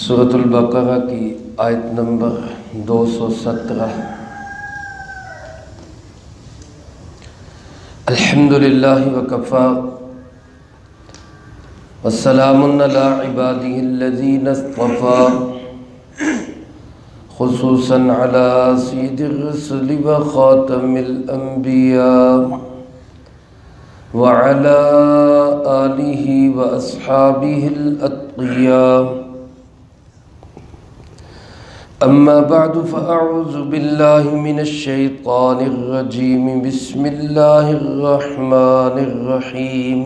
سورۃ البقرہ کی آیت نمبر 217۔ الحمدللہ وکفی والسلام علی عبادہ الذین اصطفی خصوصا علی سید الرسل وخاتم الانبیاء وعلى آلہ واصحابہ الاتقیاء۔ اما بعد فاعوذ باللہ من الشیطان الرجیم بسم اللہ الرحمن الرحیم۔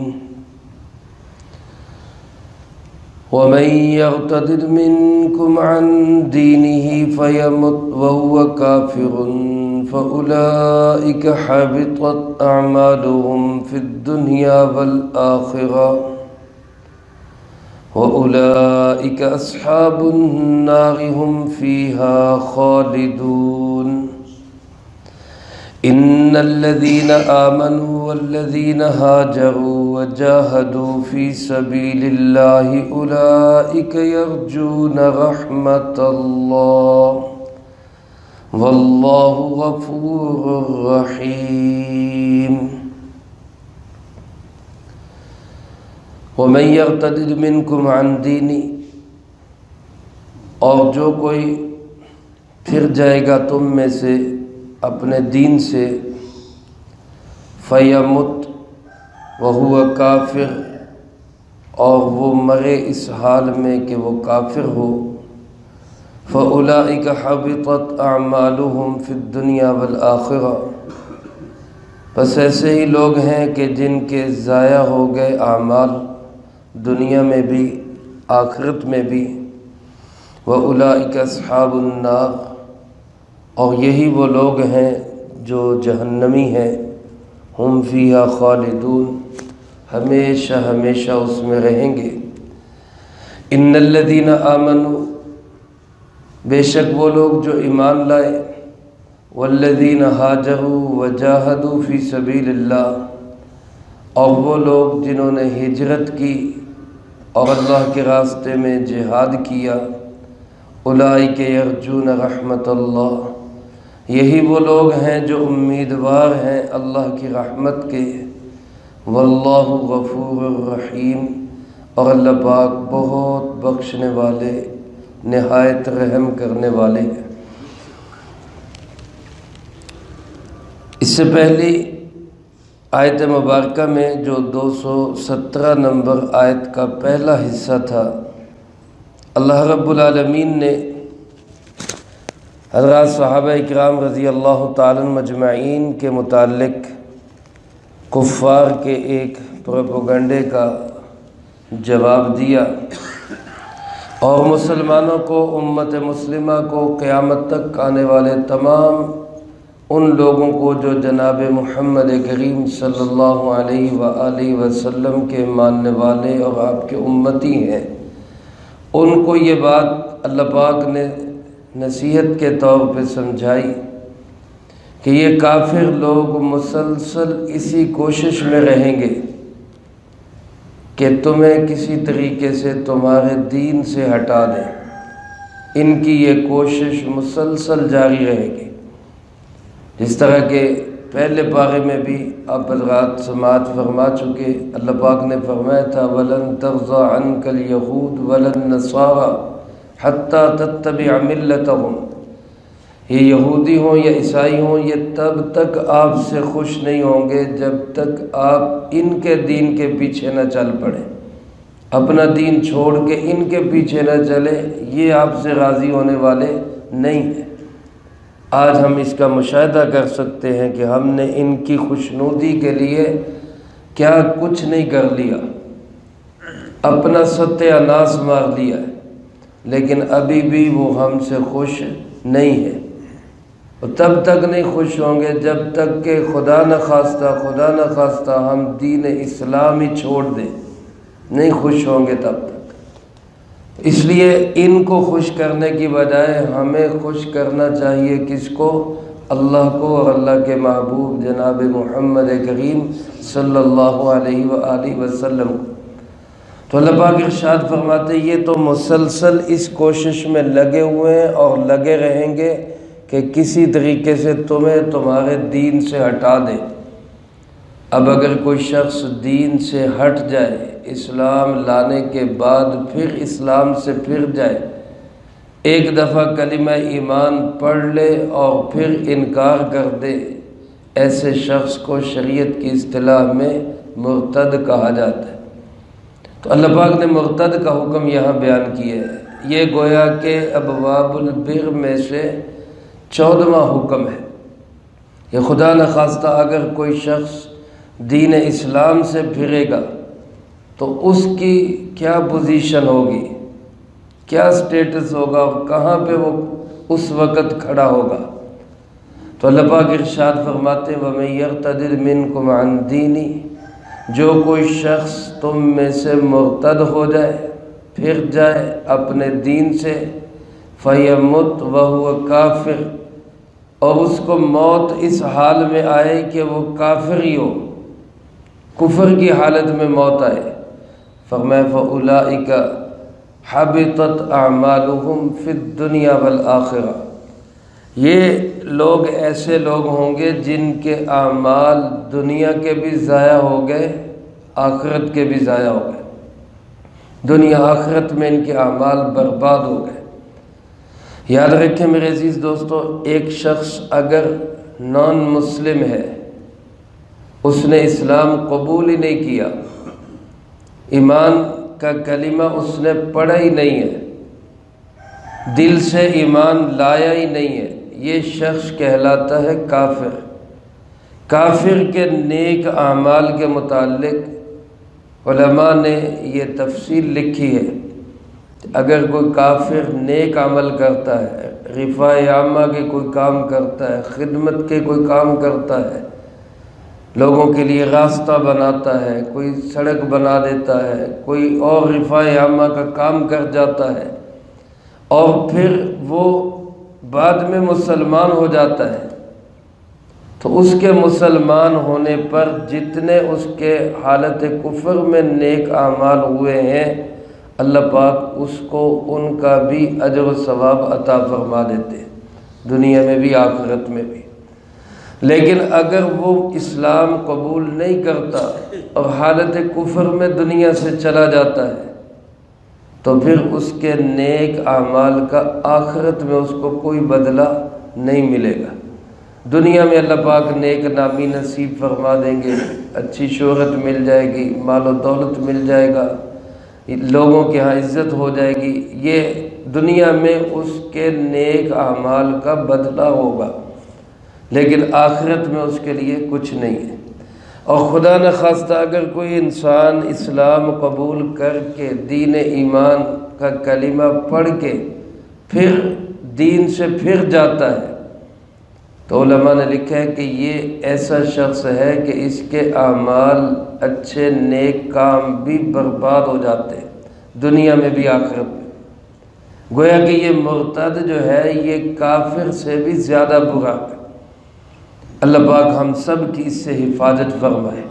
ومن يرتد منكم عن دينه فيمت وهو كافر فأولئك حبطت أعمالهم في الدنيا والآخرة وأولئك أصحاب النار هم فيها خالدون۔ إن الذين آمنوا والذين هاجروا وجاهدوا في سبيل الله أولئك يرجون رحمة الله والله غفور رحيم۔ ومن يرتد منكم عن دينه، اور جو کوئی پھر جائے گا تم میں سے اپنے دین سے، فیمت وہو کافر، اور وہ مرے اس حال میں کہ وہ کافر ہو، فاولئک حبطت اعمالهم فی الدنیا والآخرہ، بس ایسے ہی لوگ ہیں کہ جن کے ضائع ہو گئے اعمال دنیا میں بھی آخرت میں بھی، وَأُولَئِكَ أَصْحَابُ النَّارِ، اور یہی وہ لوگ ہیں جو جہنمی ہیں، ہم فیہا خالدون، ہمیشہ ہمیشہ اس میں رہیں گے۔ ان الذین آمنوا، بے شک وہ لوگ جو ایمان لائے، والذین ہاجروا وجاہدوا فی سبیل اللہ، اور وہ لوگ جنہوں نے ہجرت کی اور اللہ کے راستے میں جہاد کیا، اولئک یرجون رحمت اللہ، یہی وہ لوگ ہیں جو امیدوار ہیں اللہ کی رحمت کے، واللہ غفور الرحیم، اور اللہ پاک بہت بخشنے والے نہایت رحم کرنے والے ہیں۔ اس سے پہلی آیت مبارکہ میں جو 217 نمبر آیت کا پہلا حصہ تھا، اللہ رب العالمین نے حضرات صحابہ اکرام رضی اللہ تعالی مجمعین کے متعلق کفار کے ایک پروپیگنڈے کا جواب دیا، اور مسلمانوں کو، امت مسلمہ کو، قیامت تک آنے والے تمام ان لوگوں کو جو جناب محمد کریم صلی اللہ علیہ وآلہ وسلم کے ماننے والے اور آپ کے امتی ہیں، ان کو یہ بات اللہ پاک نے نصیحت کے طور پہ سمجھائی کہ یہ کافر لوگ مسلسل اسی کوشش میں رہیں گے کہ تمہیں کسی طریقے سے تمہارے دین سے ہٹا دیں، ان کی یہ کوشش مسلسل جاری رہے گی۔ جس طرح کہ پہلے پارے میں بھی آپ حضرات سماعت فرما چکے، اللہ پاک نے فرمایا تھا وَلَن تَرْضَىٰ عَنْكَ الْيَهُودُ وَلَا النَّصَارَىٰ حَتَّىٰ تَتَّبِعَ مِلَّتَهُمْ، یہ یہودی ہوں یا عیسائی ہوں، یہ تب تک آپ سے خوش نہیں ہوں گے جب تک آپ ان کے دین کے پیچھے نہ چل پڑیں، اپنا دین چھوڑ کے ان کے پیچھے نہ چلے، یہ آپ سے راضی ہونے والے نہیں ہیں۔ آج ہم اس کا مشاہدہ کر سکتے ہیں کہ ہم نے ان کی خوشنودی کے لیے کیا کچھ نہیں کر لیا، اپنا ستیہ ناش مار لیا ہے، لیکن ابھی بھی وہ ہم سے خوش نہیں ہے، اور تب تک نہیں خوش ہوں گے جب تک کہ خدا نخواستہ ہم دین اسلام ہی چھوڑ دیں، نہیں خوش ہوں گے تب تک۔ اس لیے ان کو خوش کرنے کی بجائے ہمیں خوش کرنا چاہیے کس کو؟ اللہ کو اور اللہ کے محبوب جناب محمد کریم صلی اللہ علیہ وآلہ وسلم۔ تو اللہ پاک ارشاد فرماتے یہ تو مسلسل اس کوشش میں لگے ہوئے ہیں اور لگے رہیں گے کہ کسی طریقے سے تمہیں تمہارے دین سے ہٹا دے۔ اب اگر کوئی شخص دین سے ہٹ جائے، اسلام لانے کے بعد پھر اسلام سے پھر جائے، ایک دفعہ کلمہ ایمان پڑھ لے اور پھر انکار کر دے، ایسے شخص کو شریعت کی اصطلاح میں مرتد کہا جاتا ہے۔ تو اللہ پاک نے مرتد کا حکم یہاں بیان کیا ہے۔ یہ گویا کہ ابواب البر میں سے 14واں حکم ہے۔ یہ خدا نخواستہ اگر کوئی شخص دین اسلام سے پھرے گا تو اس کی کیا پوزیشن ہوگی، کیا سٹیٹس ہوگا اور کہاں پہ وہ اس وقت کھڑا ہوگا۔ تو اللہ پاک ارشاد فرماتے وَمَن يَرْتَدِدْ مِنْكُمْ عَنْ دِينِهِ، جو کوئی شخص تم میں سے مرتد ہو جائے، پھر جائے اپنے دین سے، فَيَمُتْ وَهُوَ كَافِرٌ، اور اس کو موت اس حال میں آئے کہ وہ کافر ہی ہو، کفر کی حالت میں موت آئے، فرمایا فَأُولَئِكَ حَبِطَتْ أَعْمَالُهُمْ فِي الدُّنْيَا وَالْآخِرَةِ، یہ لوگ ایسے لوگ ہوں گے جن کے اعمال دنیا کے بھی ضائع ہو گئے، آخرت کے بھی ضائع ہو گئے، دنیا آخرت میں ان کے اعمال برباد ہو گئے۔ یاد رکھیں میرے عزیز دوستو، ایک شخص اگر نان مسلم ہے، اس نے اسلام قبول ہی نہیں کیا، ایمان کا کلمہ اس نے پڑھا ہی نہیں ہے، دل سے ایمان لایا ہی نہیں ہے، یہ شخص کہلاتا ہے کافر۔ کافر کے نیک اعمال کے متعلق علماء نے یہ تفصیل لکھی ہے۔ اگر کوئی کافر نیک عمل کرتا ہے، رفاع عامہ کے کوئی کام کرتا ہے، خدمت کے کوئی کام کرتا ہے، لوگوں کے لیے راستہ بناتا ہے، کوئی سڑک بنا دیتا ہے، کوئی اور رفاع عامہ کا کام کر جاتا ہے، اور پھر وہ بعد میں مسلمان ہو جاتا ہے، تو اس کے مسلمان ہونے پر جتنے اس کے حالت کفر میں نیک اعمال ہوئے ہیں، اللہ پاک اس کو ان کا بھی اجر و ثواب عطا فرما دیتے ہیں، دنیا میں بھی آخرت میں بھی۔ لیکن اگر وہ اسلام قبول نہیں کرتا اور حالت کفر میں دنیا سے چلا جاتا ہے، تو پھر اس کے نیک اعمال کا آخرت میں اس کو کوئی بدلہ نہیں ملے گا۔ دنیا میں اللہ پاک نیک نامی نصیب فرما دیں گے، اچھی شہرت مل جائے گی، مال و دولت مل جائے گا، لوگوں کے ہاں عزت ہو جائے گی، یہ دنیا میں اس کے نیک اعمال کا بدلہ ہوگا، لیکن آخرت میں اس کے لیے کچھ نہیں ہے۔ اور خدا نخواستہ اگر کوئی انسان اسلام قبول کر کے دین ایمان کا کلمہ پڑھ کے پھر دین سے پھر جاتا ہے، تو علماء نے لکھا ہے کہ یہ ایسا شخص ہے کہ اس کے اعمال اچھے نیک کام بھی برباد ہو جاتے ہیں، دنیا میں بھی آخرت میں۔ گویا کہ یہ مرتد جو ہے یہ کافر سے بھی زیادہ برا ہے۔ اللہ پاک ہم سب کی اس سے حفاظت فرمائے۔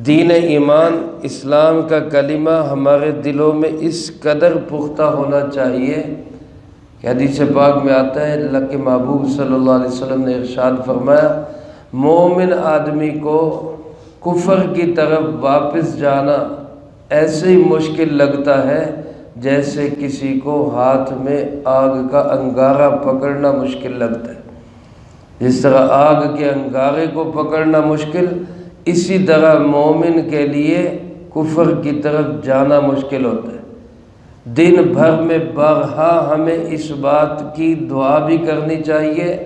دین ایمان اسلام کا کلمہ ہمارے دلوں میں اس قدر پختہ ہونا چاہیے کہ حدیث پاک میں آتا ہے، اللہ کے محبوب صلی اللہ علیہ وسلم نے ارشاد فرمایا، مومن آدمی کو کفر کی طرف واپس جانا ایسے ہی مشکل لگتا ہے جیسے کسی کو ہاتھ میں آگ کا انگارہ پکڑنا مشکل لگتا ہے۔ جس طرح آگ کے انگارے کو پکڑنا مشکل، اسی طرح مومن کے لیے کفر کی طرف جانا مشکل ہوتا ہے۔ دن بھر میں بارہا ہمیں اس بات کی دعا بھی کرنی چاہیے،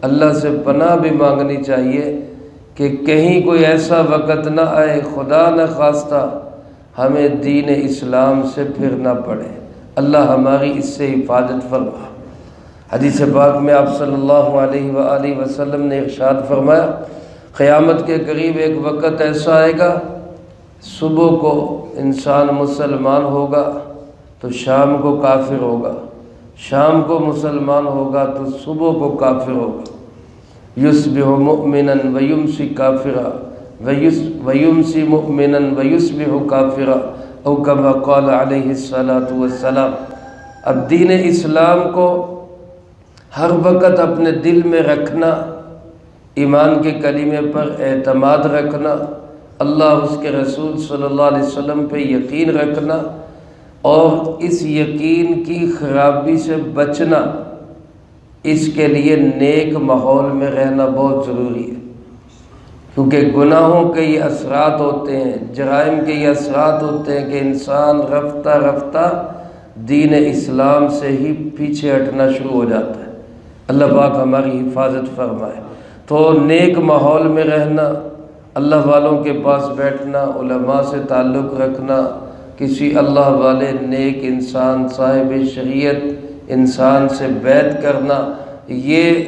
اللہ سے پناہ بھی مانگنی چاہیے کہ کہیں کوئی ایسا وقت نہ آئے، خدا نہ خواستہ ہمیں دین اسلام سے پھرنا پڑے۔ اللہ ہماری اس سے حفاظت فرما۔ حدیث پاک میں آپ صلی اللہ علیہ وآلہ وسلم نے ارشاد فرمایا، قیامت کے قریب ایک وقت ایسا آئے گا، صبح کو انسان مسلمان ہوگا تو شام کو کافر ہوگا، شام کو مسلمان ہوگا تو صبح کو کافر ہوگا۔ یصبح مؤمنا ویمسی کافرا ویمسی مؤمنا ویصبح کافرا او کما قال علیہ الصلاۃ والسلام۔ اب دین اسلام کو ہر وقت اپنے دل میں رکھنا، ایمان کے کلمے پر اعتماد رکھنا، اللہ اس کے رسول صلی اللہ علیہ وسلم پہ یقین رکھنا اور اس یقین کی خرابی سے بچنا، اس کے لیے نیک ماحول میں رہنا بہت ضروری ہے، کیونکہ گناہوں کے یہ اثرات ہوتے ہیں، جرائم کے یہ اثرات ہوتے ہیں کہ انسان رفتہ رفتہ دین اسلام سے ہی پیچھے ہٹنا شروع ہو جاتا ہے۔ اللہ پاک ہماری حفاظت فرمائے۔ تو نیک ماحول میں رہنا، اللہ والوں کے پاس بیٹھنا، علماء سے تعلق رکھنا، کسی اللہ والے نیک انسان صاحب شریعت انسان سے بیعت کرنا، یہ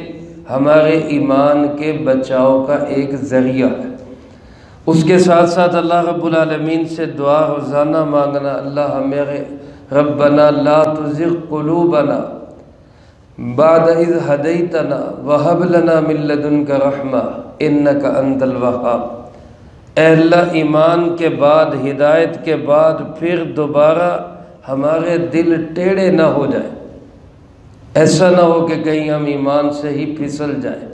ہمارے ایمان کے بچاؤ کا ایک ذریعہ ہے۔ اس کے ساتھ ساتھ اللہ رب العالمین سے دعا روزانہ مانگنا، اللہ ہمارے ربنا لا تزغ قلوبنا بعد اذ ہدیتنا وہب لنا من لدنک رحمہ انک انت الوہاب۔ اے اللہ، ایمان کے بعد، ہدایت کے بعد پھر دوبارہ ہمارے دل ٹیڑھے نہ ہو جائیں، ایسا نہ ہو کہ کہیں ہم ایمان سے ہی پھسل جائیں۔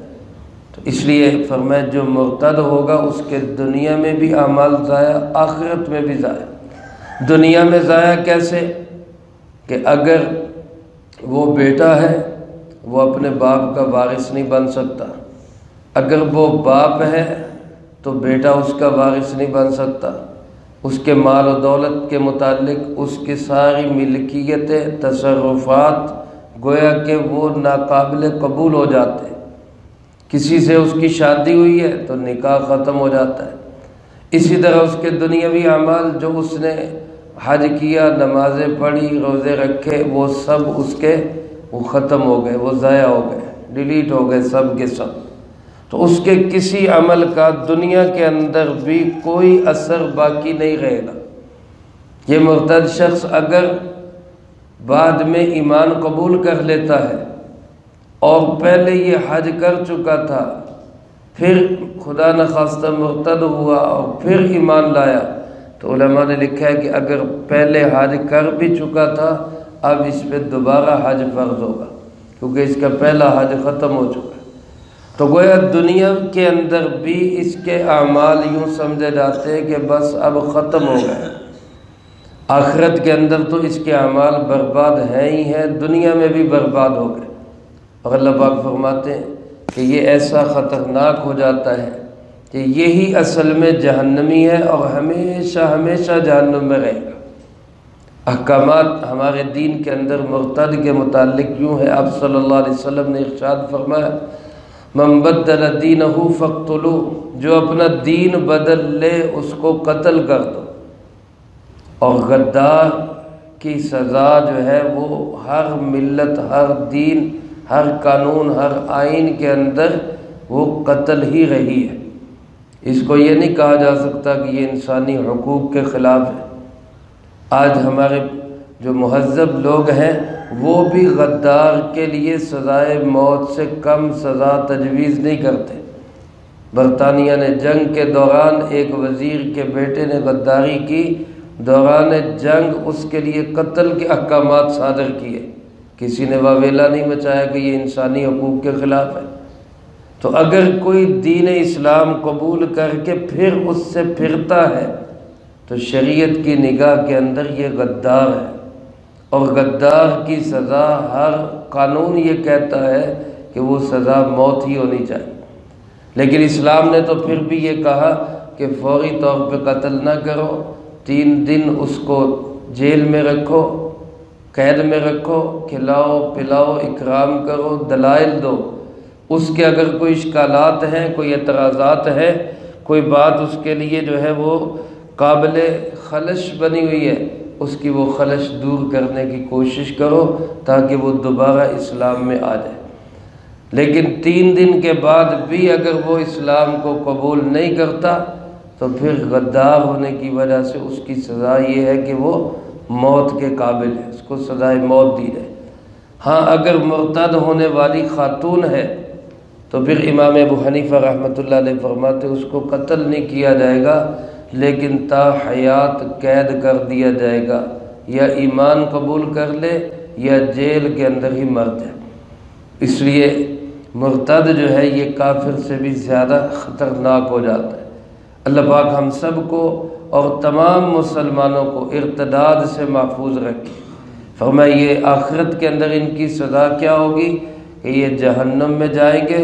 تو اس لیے فرمایا جو مرتد ہوگا اس کے دنیا میں بھی اعمال ضائع، آخرت میں بھی ضائع۔ دنیا میں ضائع کیسے؟ کہ اگر وہ بیٹا ہے وہ اپنے باپ کا وارث نہیں بن سکتا، اگر وہ باپ ہے تو بیٹا اس کا وارث نہیں بن سکتا، اس کے مال و دولت کے متعلق اس کی ساری ملکیتیں، تصرفات گویا کہ وہ ناقابل قبول ہو جاتے ہیں۔ کسی سے اس کی شادی ہوئی ہے تو نکاح ختم ہو جاتا ہے۔ اسی طرح اس کے دنیاوی اعمال جو اس نے حج کیا، نمازیں پڑھی، روزے رکھے، وہ سب اس کے وہ ختم ہو گئے، وہ ضائع ہو گئے، ڈیلیٹ ہو گئے سب کے سب۔ تو اس کے کسی عمل کا دنیا کے اندر بھی کوئی اثر باقی نہیں رہے گا۔ یہ مرتد شخص اگر بعد میں ایمان قبول کر لیتا ہے اور پہلے یہ حج کر چکا تھا، پھر خدا نخواستہ مرتد ہوا اور پھر ایمان لایا، تو علماء نے لکھا ہے کہ اگر پہلے حج کر بھی چکا تھا اب اس پہ دوبارہ حج فرض ہوگا، کیونکہ اس کا پہلا حج ختم ہو چکا ہے۔ تو گویا دنیا کے اندر بھی اس کے اعمال یوں سمجھے جاتے ہیں کہ بس اب ختم ہو گئے، آخرت کے اندر تو اس کے اعمال برباد ہیں ہی ہیں، دنیا میں بھی برباد ہو گئے۔ اور اللہ پاک فرماتے ہیں کہ یہ ایسا خطرناک ہو جاتا ہے کہ یہی اصل میں جہنمی ہے اور ہمیشہ ہمیشہ جہنم میں رہے گا۔ احکامات ہمارے دین کے اندر مرتد کے متعلق یوں ہے، آپ صلی اللہ علیہ وسلم نے ارشاد فرمایا من بدل دینہ فاقتلوہ، جو اپنا دین بدل لے اس کو قتل کر دو۔ اور غدار کی سزا جو ہے وہ ہر ملت، ہر دین، ہر قانون، ہر آئین کے اندر وہ قتل ہی رہی ہے۔ اس کو یہ نہیں کہا جا سکتا کہ یہ انسانی حقوق کے خلاف ہے۔ آج ہمارے جو مہذب لوگ ہیں وہ بھی غدار کے لیے سزائے موت سے کم سزا تجویز نہیں کرتے۔ برطانیہ نے جنگ کے دوران ایک وزیر کے بیٹے نے غداری کی، دوران جنگ اس کے لیے قتل کے احکامات صادر کیے، کسی نے واویلا نہیں مچایا کہ یہ انسانی حقوق کے خلاف ہے۔ تو اگر کوئی دین اسلام قبول کر کے پھر اس سے پھرتا ہے تو شریعت کی نگاہ کے اندر یہ غدار ہے، اور غدار کی سزا ہر قانون یہ کہتا ہے کہ وہ سزا موت ہی ہونی چاہیے، لیکن اسلام نے تو پھر بھی یہ کہا کہ فوری طور پہ قتل نہ کرو، 3 دن اس کو جیل میں رکھو، قید میں رکھو، کھلاؤ پلاؤ، اکرام کرو، دلائل دو، اس کے اگر کوئی اشکالات ہیں، کوئی اعتراضات ہیں، کوئی بات اس کے لیے جو ہے وہ قابل خلش بنی ہوئی ہے، اس کی وہ خلش دور کرنے کی کوشش کرو تاکہ وہ دوبارہ اسلام میں آ جائے۔ لیکن 3 دن کے بعد بھی اگر وہ اسلام کو قبول نہیں کرتا تو پھر غدار ہونے کی وجہ سے اس کی سزا یہ ہے کہ وہ موت کے قابل ہے، اس کو سزائے موت دی جائے۔ ہاں اگر مرتد ہونے والی خاتون ہے تو پھر امام ابو حنیفہ رحمۃ اللہ علیہ فرماتے اس کو قتل نہیں کیا جائے گا، لیکن تا حیات قید کر دیا جائے گا، یا ایمان قبول کر لے یا جیل کے اندر ہی مر جائے۔ اس لیے مرتد جو ہے یہ کافر سے بھی زیادہ خطرناک ہو جاتا ہے۔ اللہ پاک ہم سب کو اور تمام مسلمانوں کو ارتداد سے محفوظ رکھے۔ فرمایا یہ آخرت کے اندر ان کی سزا کیا ہوگی کہ یہ جہنم میں جائیں گے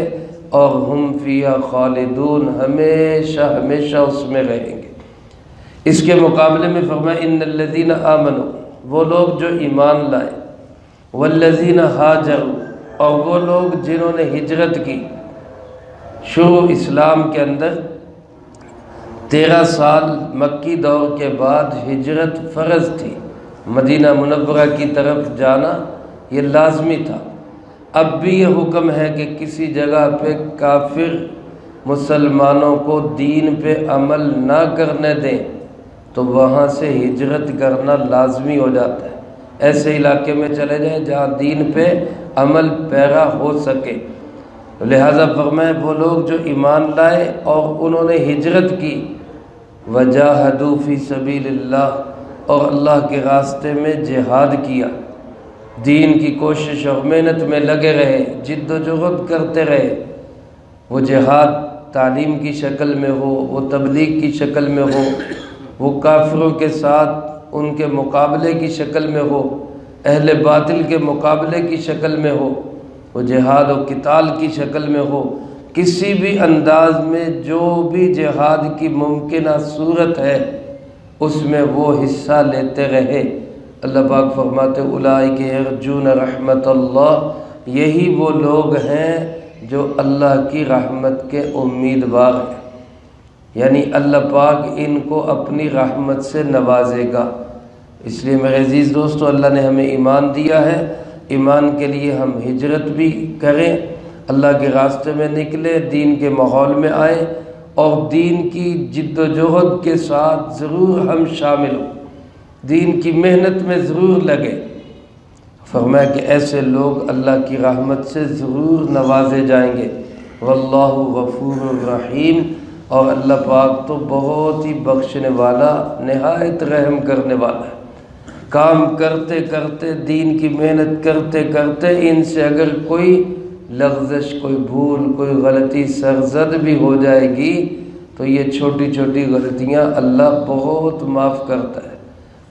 اور ہم فیہا خالدون، ہمیشہ ہمیشہ اس میں رہیں گے۔ اس کے مقابلے میں فرمایا ان الذین آمنوا، وہ لوگ جو ایمان لائے، والذین ہاجروا، اور وہ لوگ جنہوں نے ہجرت کی۔ شروع اسلام کے اندر 13 سال مکی دور کے بعد ہجرت فرض تھی، مدینہ منورہ کی طرف جانا یہ لازمی تھا۔ اب بھی یہ حکم ہے کہ کسی جگہ پہ کافر مسلمانوں کو دین پہ عمل نہ کرنے دیں تو وہاں سے ہجرت کرنا لازمی ہو جاتا ہے۔ ایسے علاقے میں چلے جائیں جہاں دین پہ عمل پیرا ہو سکے۔ لہذا فرمائے وہ لوگ جو ایمان لائے اور انہوں نے ہجرت کی، وجاہدوا فی سبیل اللہ، اور اللہ کے راستے میں جہاد کیا، دین کی کوشش اور محنت میں لگے رہے، جد و جہد کرتے رہے۔ وہ جہاد تعلیم کی شکل میں ہو، وہ تبلیغ کی شکل میں ہو، وہ کافروں کے ساتھ ان کے مقابلے کی شکل میں ہو، اہل باطل کے مقابلے کی شکل میں ہو، وہ جہاد و قتال کی شکل میں ہو، کسی بھی انداز میں جو بھی جہاد کی ممکنہ صورت ہے اس میں وہ حصہ لیتے رہے۔ اللہ پاک فرماتے اولئک یرجون رحمت اللہ، یہی وہ لوگ ہیں جو اللہ کی رحمت کے امیدوار ہیں، یعنی اللہ پاک ان کو اپنی رحمت سے نوازے گا۔ اس لیے میرے عزیز دوستو، اللہ نے ہمیں ایمان دیا ہے، ایمان کے لیے ہم ہجرت بھی کریں، اللہ کے راستے میں نکلیں، دین کے ماحول میں آئیں، اور دین کی جد و جہد کے ساتھ ضرور ہم شامل ہوں، دین کی محنت میں ضرور لگے۔ فرمایا کہ ایسے لوگ اللہ کی رحمت سے ضرور نوازے جائیں گے۔ واللہ غفور الرحیم، اور اللہ پاک تو بہت ہی بخشنے والا، نہایت رحم کرنے والا ہے۔ کام کرتے کرتے، دین کی محنت کرتے کرتے، ان سے اگر کوئی لغزش، کوئی بھول، کوئی غلطی سرزد بھی ہو جائے گی تو یہ چھوٹی چھوٹی غلطیاں اللہ بہت معاف کرتا ہے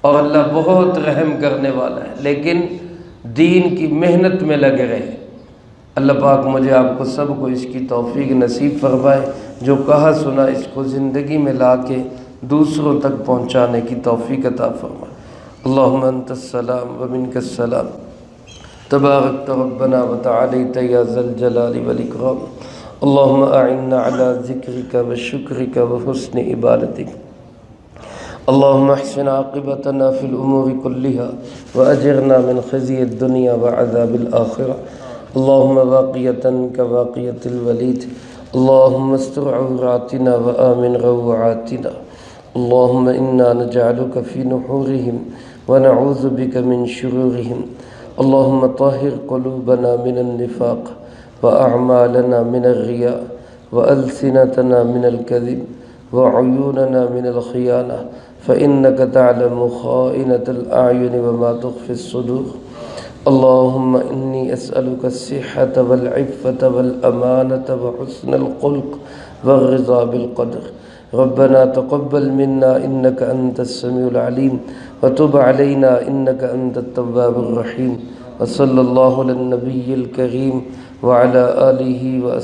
اور اللہ بہت رحم کرنے والا ہے، لیکن دین کی محنت میں لگے رہے۔ اللہ پاک مجھے آپ کو سب کو اس کی توفیق نصیب فرمائے، جو کہا سنا اس کو زندگی میں لا کے دوسروں تک پہنچانے کی توفیق عطا فرمائے۔ اللہم انت السلام ومنک السلام، تبارکت ربنا وتعالیت یا ذا الجلال والاکرام۔ اللہم اعنا علی ذکرک وشکرک وحسن عبادتک۔ اللہم احسن عاقبتنا فی الامور کلہا واجرنا من خزی الدنیا وعذاب الآخرہ۔ اللہم واقیتا کواقیت الولید، اللہم استر عوراتنا وآمن روعاتنا۔ اللہم انا نجعلک فی نحورہم ونعوذ بک من شرورہم۔ اللہم طہر قلوبنا من النفاق واعمالنا من الرياء والسنتنا من الكذب وعيوننا من الخيانة فإنك تعلم خائنة الأعين وما تخفي الصدور۔ اللهم إني أسألك الصحة والعفة والأمانة وحسن الخلق والرضا بالقدر۔ ربنا تقبل منا إنك أنت السميع العليم وتب علينا إنك أنت التواب الرحيم۔ وصلى الله على النبي الكريم وعلى آله وأصحابه